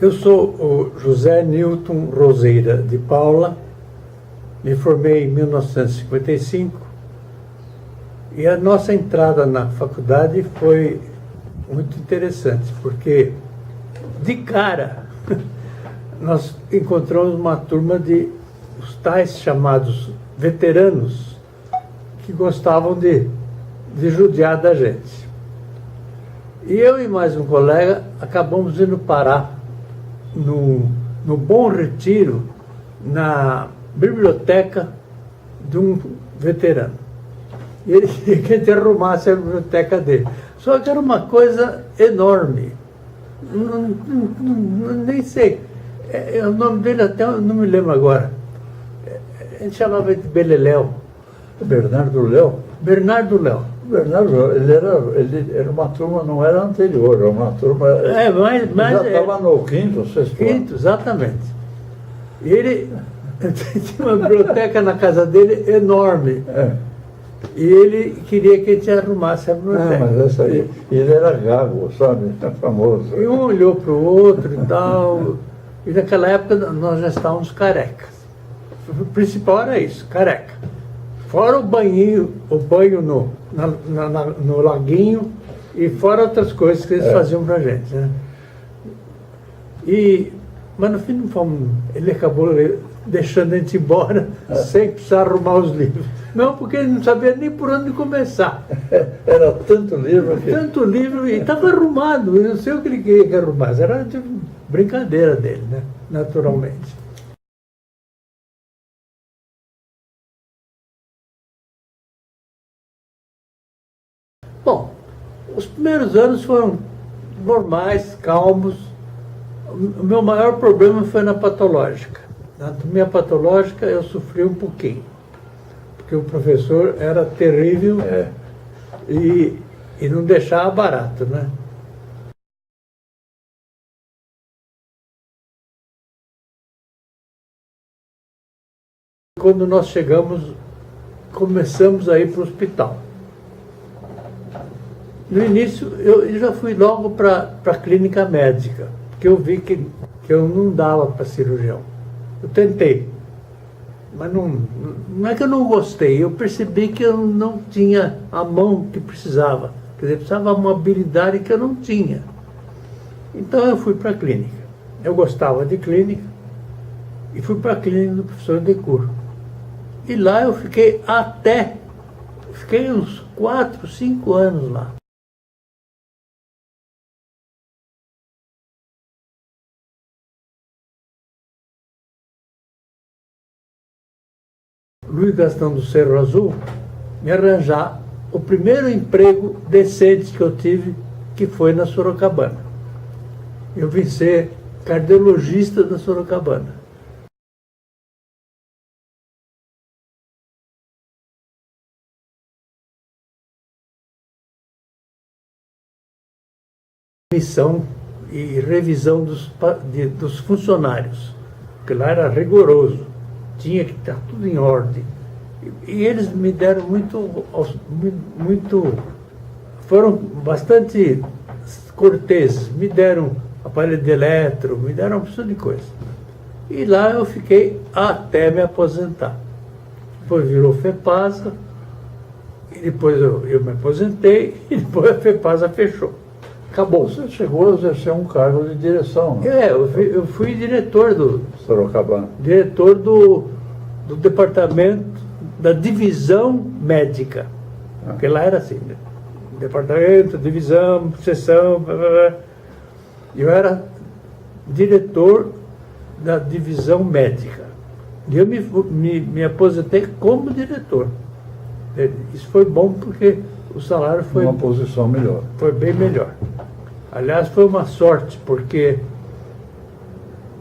Eu sou o José Newton Roseira de Paula, me formei em 1955 e a nossa entrada na faculdade foi muito interessante, porque de cara nós encontramos uma turma de os tais chamados veteranos que gostavam de judiar da gente. E eu e mais um colega acabamos indo parar no Bom Retiro, na biblioteca de um veterano. E ele queria que a gente arrumasse a biblioteca dele. Só que era uma coisa enorme. Nem sei. O nome dele até eu não me lembro agora. A gente chamava de Beleléu. Bernardo Léo? Bernardo Léo. Bernardo, ele era uma turma, não era anterior, era uma turma. Mas já estava no quinto, sexto. Quinto, exatamente. E ele tinha uma biblioteca na casa dele enorme. É. E ele queria que a gente arrumasse a biblioteca. Mas essa aí, ele era gago, sabe? Famoso. E um olhou para o outro e tal. E naquela época nós já estávamos carecas. O principal era isso, careca. Fora o banho no laguinho e fora outras coisas que eles faziam pra gente, né? Mas no fim não fomos, ele acabou deixando a gente embora sem precisar arrumar os livros. Não, porque ele não sabia nem por onde começar. Era tanto livro que... Tanto livro e estava arrumado, eu não sei o que ele queria que arrumasse, era tipo brincadeira dele, né? Naturalmente. Bom, os primeiros anos foram normais, calmos. O meu maior problema foi na patológica. Na anatomia patológica eu sofri um pouquinho, porque o professor era terrível e não deixava barato, né? Quando nós começamos a ir para o hospital. No início, eu já fui logo para a clínica médica, porque eu vi que eu não dava para cirurgião. Eu tentei, mas não é que eu não gostei, eu percebi que eu não tinha a mão que precisava. Quer dizer, precisava uma habilidade que eu não tinha. Então eu fui para a clínica. Eu gostava de clínica e fui para a clínica do professor Decur. E lá eu fiquei uns 4, 5 anos lá. Luiz Gastão do Cerro Azul me arranjar o primeiro emprego decente que eu tive, que foi na Sorocabana. Eu vim ser cardiologista da Sorocabana. Missão e revisão dos funcionários, porque lá era rigoroso. Tinha que estar tudo em ordem. E eles me deram foram bastante corteses, me deram aparelho de eletro, me deram uma opção de coisa. E lá eu fiquei até me aposentar. Depois virou FEPASA, e depois eu me aposentei, e depois a FEPASA fechou. Acabou. Você chegou a exercer um cargo de direção, né? Eu fui diretor do Sorocabana. Diretor do departamento da divisão médica. Porque lá era assim, né? Departamento, divisão, seção, blá, blá, blá. Eu era diretor da divisão médica. E eu me aposentei como diretor. Isso foi bom porque o salário foi... Uma posição melhor. Foi bem melhor. Aliás, foi uma sorte, porque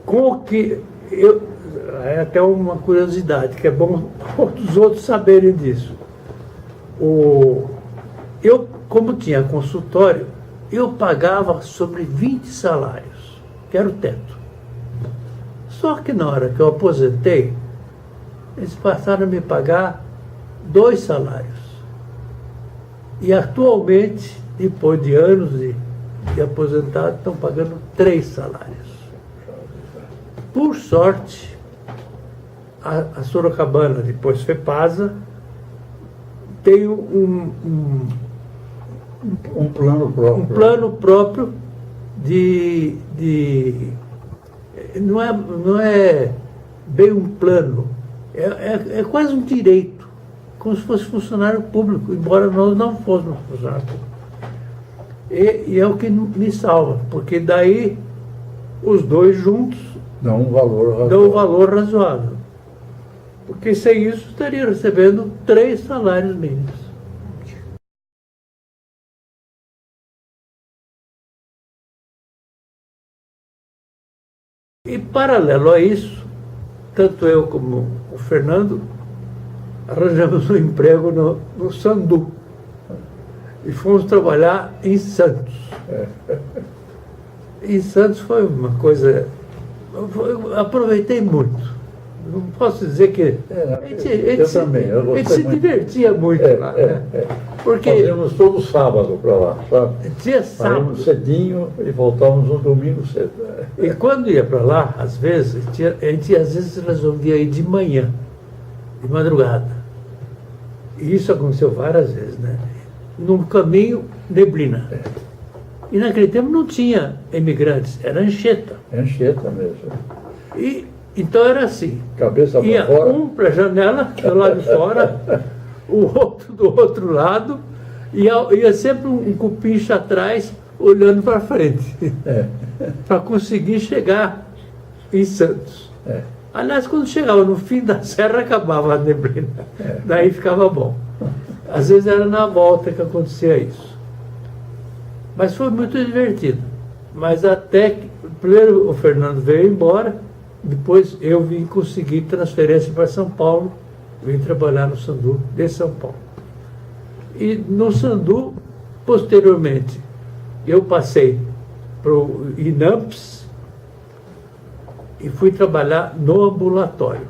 com o que é até uma curiosidade, que é bom os outros saberem disso. Eu, como tinha consultório, eu pagava sobre 20 salários, que era o teto. Só que na hora que eu aposentei, eles passaram a me pagar 2 salários. E atualmente, depois de anos de aposentado, estão pagando 3 salários. Por sorte, a Sorocabana, depois FEPASA, tem um plano próprio não é bem um plano, é quase um direito, como se fosse funcionário público, embora nós não fôssemos funcionário público. E é o que me salva, porque daí os dois juntos dão um valor razoável. Porque sem isso estaria recebendo 3 salários mínimos. E paralelo a isso, tanto eu como o Fernando arranjamos um emprego no Sandu. E fomos trabalhar em Santos. Em Santos foi uma coisa... Eu aproveitei muito. Não posso dizer que... A gente se divertia muito lá. Porque fazíamos todo sábado para lá, sabe? Dia sábado. Saímos cedinho e voltávamos no domingo cedo. E quando ia para lá, às vezes, a gente às vezes resolvia ir de manhã, de madrugada. E isso aconteceu várias vezes, né? Num caminho, neblina. E naquele tempo não tinha imigrantes, era Anchieta. Anchieta mesmo. E então era assim. Cabeça para ia fora. Um para a janela, do lado de fora, o outro do outro lado, e ia sempre um cupincha atrás, olhando para frente, para conseguir chegar em Santos. Aliás, quando chegava no fim da serra, acabava a neblina. Daí ficava bom. Às vezes era na volta que acontecia isso. Mas foi muito divertido. Mas até que, primeiro o Fernando veio embora, depois eu vim conseguir transferência para São Paulo, vim trabalhar no Sandu de São Paulo. E no Sandu, posteriormente, eu passei para o INAMPS e fui trabalhar no ambulatório,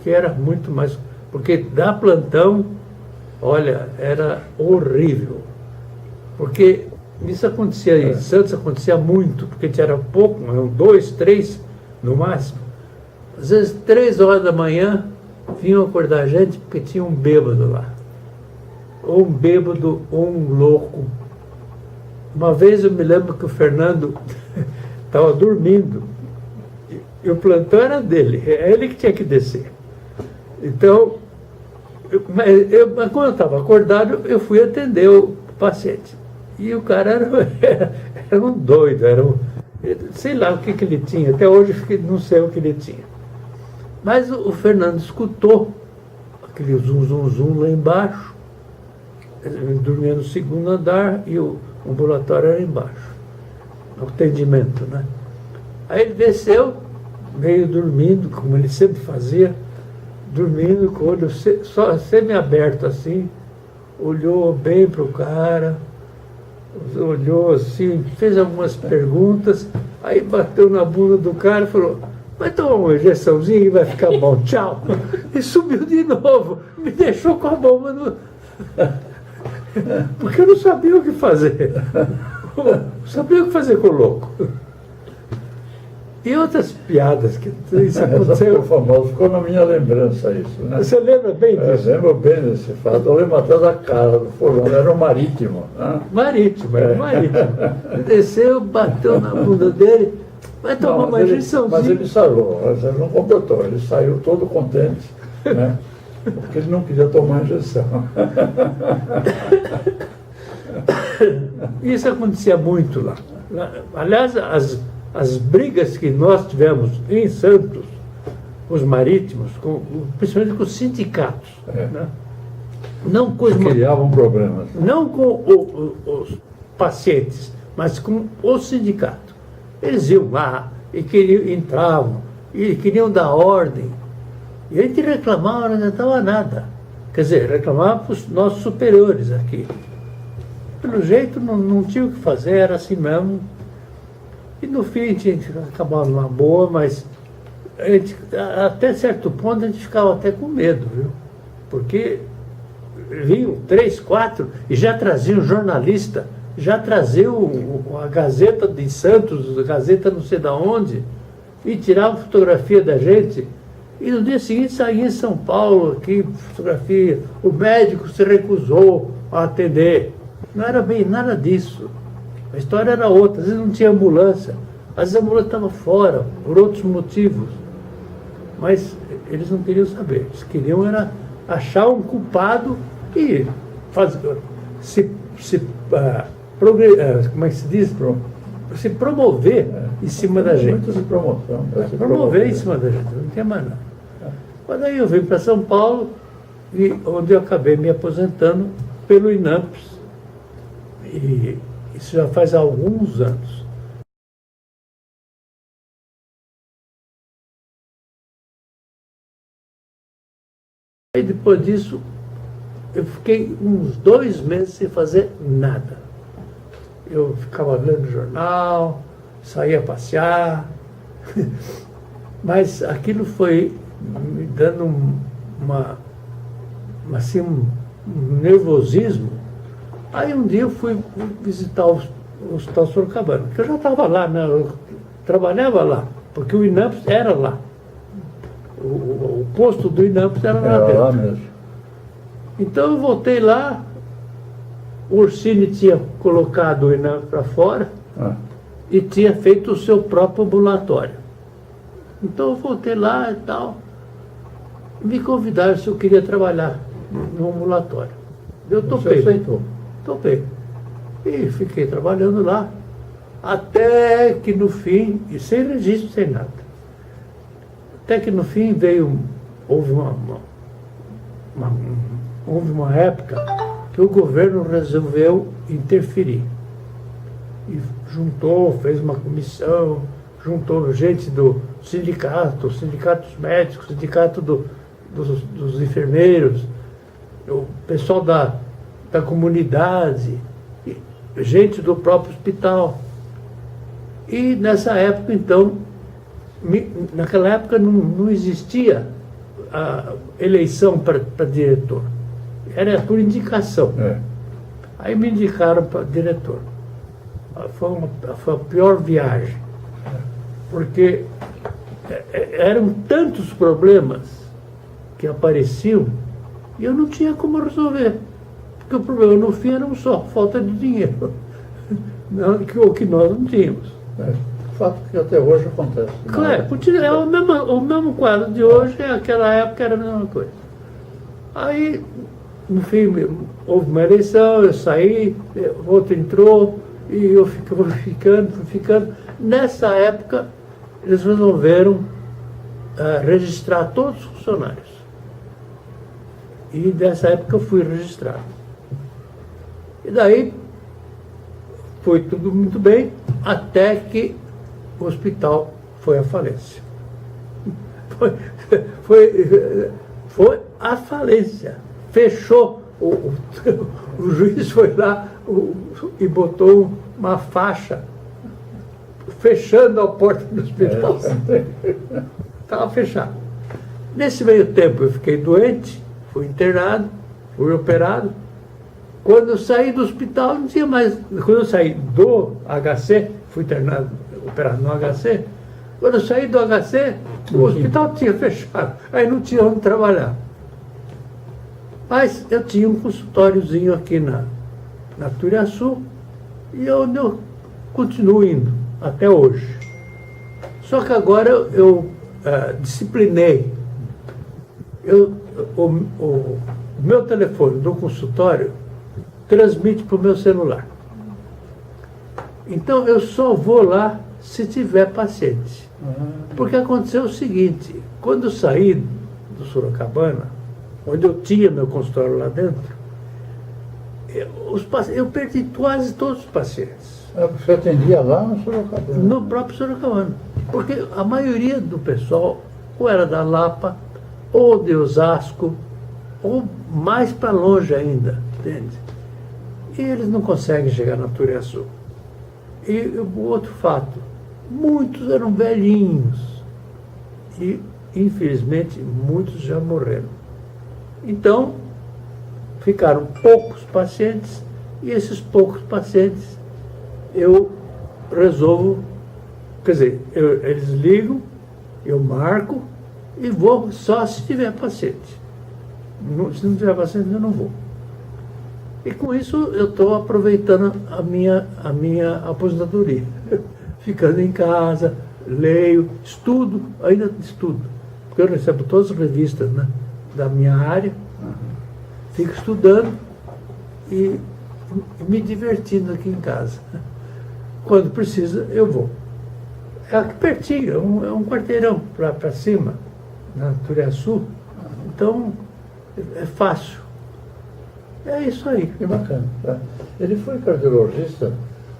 que era muito mais... Porque da plantão, olha, era horrível. Porque isso acontecia em Santos, acontecia muito, porque tinha pouco, eram 2, 3 no máximo. Às vezes, 3 horas da manhã, vinham acordar a gente porque tinha um bêbado lá. Ou um bêbado, ou um louco. Uma vez eu me lembro que o Fernando estava dormindo, e o plantão era dele, é ele que tinha que descer. Então, mas quando eu estava acordado, eu fui atender o paciente. E o cara era um doido, sei lá o que ele tinha, até hoje não sei o que ele tinha. Mas o Fernando escutou aquele zum, zum, zum lá embaixo, ele dormia no 2º andar e o ambulatório era embaixo, o atendimento, né? Aí ele desceu, meio dormindo, como ele sempre fazia, dormindo com o olho só semi-aberto assim, olhou bem para o cara, olhou assim, fez algumas perguntas, aí bateu na bunda do cara e falou: vai tomar uma injeçãozinha e vai ficar bom, tchau. E subiu de novo, me deixou com a bomba no... Porque eu não sabia o que fazer. Não sabia o que fazer com o louco. E outras piadas que isso aconteceu. Ficou na minha lembrança isso, né? Você lembra bem disso? Eu lembro bem desse fato. Eu lembro até da cara do fulano, era o Marítimo. Né? Era o Marítimo. Desceu, bateu na bunda dele, vai tomar uma injeçãozinha. Mas ele sarou, ele não completou, ele saiu todo contente, né? Porque ele não queria tomar injeção. Isso acontecia muito lá. Aliás, as brigas que nós tivemos em Santos, os marítimos, principalmente com os sindicatos, né? Não com criavam problemas. Não com os pacientes, mas com o sindicato. Eles iam lá e entravam e queriam dar ordem. E a gente reclamava, não adiantava nada. Quer dizer, reclamava para os nossos superiores aqui. Pelo jeito, não tinha o que fazer, era assim mesmo. E no fim a gente acabava numa boa, mas até certo ponto a gente ficava até com medo, viu? Porque vinham 3, 4 e já traziam jornalista, já traziam a Gazeta de Santos, a Gazeta não sei de onde, e tiravam fotografia da gente, e no dia seguinte saía em São Paulo, aqui, fotografia, o médico se recusou a atender. Não era bem nada disso. A história era outra, às vezes não tinha ambulância, às vezes a ambulância estava fora, por outros motivos. Mas eles não queriam saber, eles queriam era achar um culpado e fazer, como é que se diz? Se promover em cima da gente. Muito de promoção. Promover em cima da gente, não tinha mais nada. Mas aí eu vim para São Paulo, e onde eu acabei me aposentando pelo INAMPS. E isso já faz alguns anos. E depois disso, eu fiquei uns 2 meses sem fazer nada. Eu ficava lendo jornal, saía passear, mas aquilo foi me dando um nervosismo. Aí um dia eu fui visitar o Hospital Sorocabana, que eu já estava lá, né? Eu trabalhava lá, porque o INAMPS era lá. O posto do INAMPS era lá dentro. Lá mesmo. Então eu voltei lá, o Orsini tinha colocado o INAMPS para fora e tinha feito o seu próprio ambulatório. Então eu voltei lá e tal, me convidaram se eu queria trabalhar no ambulatório. Eu topei. Você aceitou? Topei. E fiquei trabalhando lá, até que no fim, e sem registro, sem nada, até que no fim houve uma época que o governo resolveu interferir. E fez uma comissão, juntou gente do sindicato, sindicato dos médicos, sindicato dos enfermeiros, o pessoal da comunidade, gente do próprio hospital. E nessa época, então, naquela época não existia a eleição para diretor. Era por indicação. Aí me indicaram para diretor. Foi a pior viagem. Porque eram tantos problemas que apareciam e eu não tinha como resolver. Porque o problema no fim era só falta de dinheiro. O que nós não tínhamos. Fato que até hoje acontece. É o mesmo quadro de hoje, naquela época era a mesma coisa. Aí, no fim, houve uma eleição, eu saí, outro entrou, e eu fui ficando. Nessa época, eles resolveram registrar todos os funcionários. E nessa época eu fui registrado. E daí, foi tudo muito bem, até que o hospital foi à falência. Foi à falência. Fechou. O juiz foi lá e botou uma faixa fechando a porta do hospital. Estava fechado. Nesse meio tempo eu fiquei doente, fui internado, fui operado. Quando eu saí do hospital, não tinha mais. Quando eu saí do HC, fui internado, operado no HC. Quando eu saí do HC, o hospital tinha fechado. Aí não tinha onde trabalhar. Mas eu tinha um consultóriozinho aqui na Turiaçu, e onde eu continuo indo até hoje. Só que agora eu disciplinei. O meu telefone do consultório transmite para o meu celular. Então eu só vou lá se tiver paciente. Porque aconteceu o seguinte: quando eu saí do Sorocabana, onde eu tinha meu consultório lá dentro, eu perdi quase todos os pacientes. Você atendia lá no Sorocabana? No próprio Sorocabana. Porque a maioria do pessoal ou era da Lapa, ou de Osasco, ou mais para longe ainda, entende? E eles não conseguem chegar na Turiaçu. E o outro fato, muitos eram velhinhos. E, infelizmente, muitos já morreram. Então, ficaram poucos pacientes, e esses poucos pacientes eu resolvo Quer dizer, eles ligam, eu marco e vou só se tiver paciente. Se não tiver paciente, eu não vou. E com isso eu estou aproveitando a minha aposentadoria. Ficando em casa, leio, estudo, ainda estudo. Porque eu recebo todas as revistas, né, da minha área, fico estudando e me divertindo aqui em casa. Quando precisa, eu vou. É aqui pertinho, é um quarteirão para cima, na Turiaçu. Então, é fácil. É isso aí. Que bacana. Tá? Ele foi cardiologista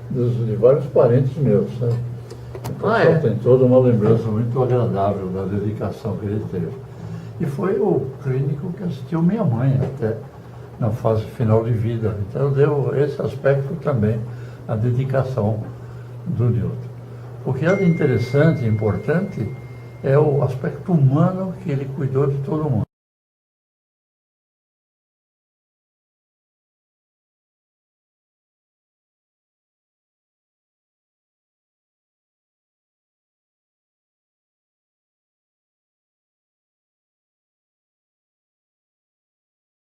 de vários parentes meus, sabe? Então, tem toda uma lembrança muito agradável da dedicação que ele teve. E foi o clínico que assistiu minha mãe até na fase final de vida. Então deu esse aspecto também, a dedicação do Newton. O que é interessante e importante é o aspecto humano que ele cuidou de todo mundo.